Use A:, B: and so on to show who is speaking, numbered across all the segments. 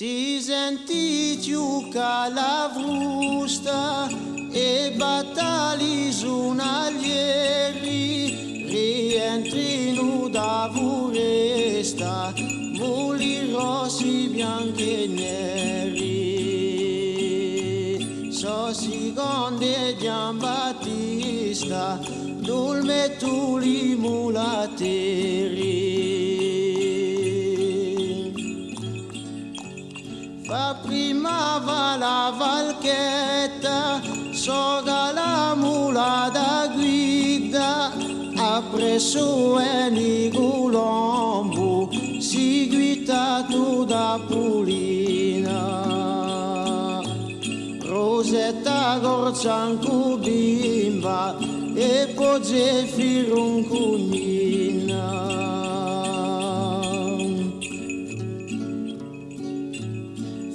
A: Si senti ciucca la frusta e battagli giornalieri, rientri nu da foresta, muli rossi, bianchi e neri. So seconde Giambattista, dulme tuli mulateri. Fa prima va la valchetta, soga la mula da guida, appresso eni colombo, seguitato da Pulina. Rosetta gorzanco bimba e pogge firun cugnina.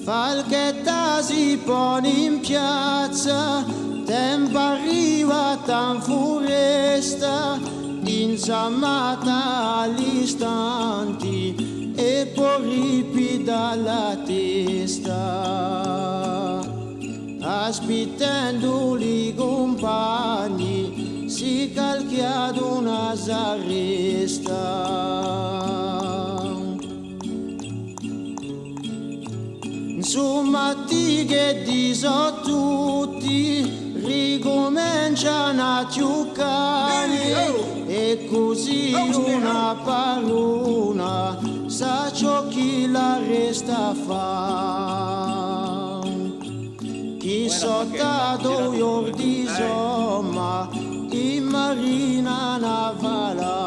A: Falchetta si pone in piazza, tempo arriva tan foresta, insammata agli istanti e poi ripida la testa. Aspettando i compagni, si calchia ad una zarresta. Insomma, ti che diso tutti, ricominciano a giocare e così una per una sa ciò chi la resta a fa. Chi sottato io di somma in marina navale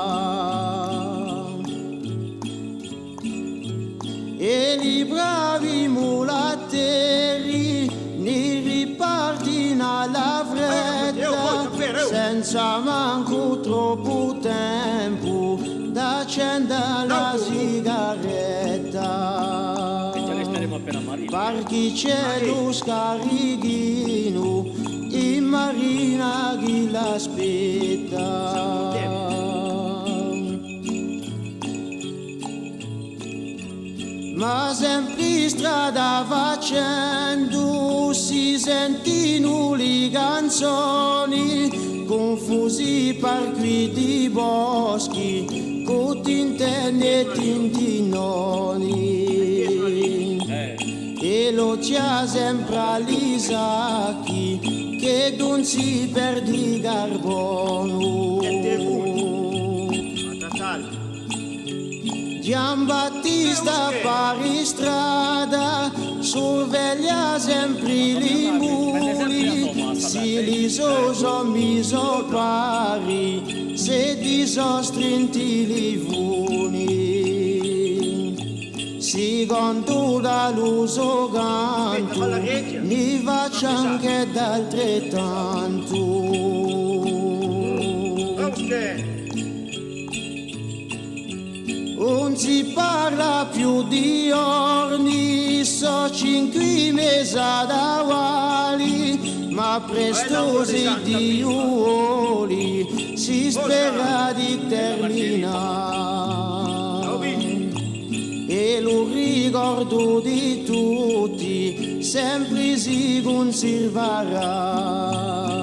A: e li bravi mulateri ne ripartino alla fretta senza manco troppo tempo da accendere la sigaretta. Parchi c'è lo scarichino in marina chi l'aspetta. Ma sempre strada facendo si sentono le canzoni confusi per qui di boschi con tintenne e tintinoni e lo c'ha sempre agli sacchi che non si perdi carbono. Giambattista pari strada, sorveglia sempre li muli, si li so miso pari, se di sostrinti li vuni. Si conto da l'uso canto, mi faccio anche d'altrettanto. Non si parla più di orni, so 5 mesi davanti, ma presto di uoli si spera di terminare. E lo ricordo di tutti sempre si conserverà.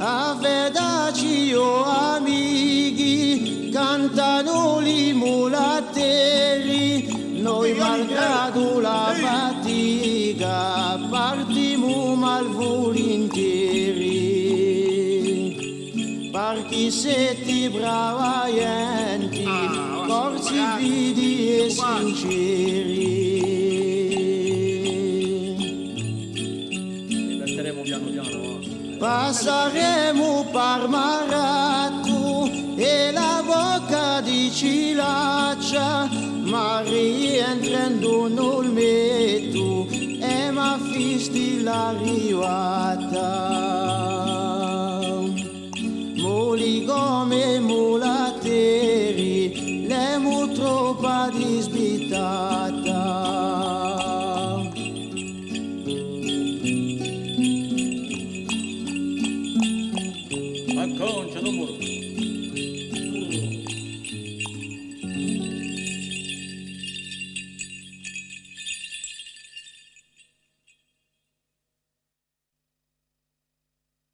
A: Avvedaci o amici, cantano li mulateri, noi malgrado la fatica partimo malvolentieri. Perché siete bravaienti, corsi vidi e sinceri. Passeremo per Marattu e la bocca di Cilaccia, ma rientrando nel metto e ma fisti l'arrivata. Moli come mulateri, le mu troppa di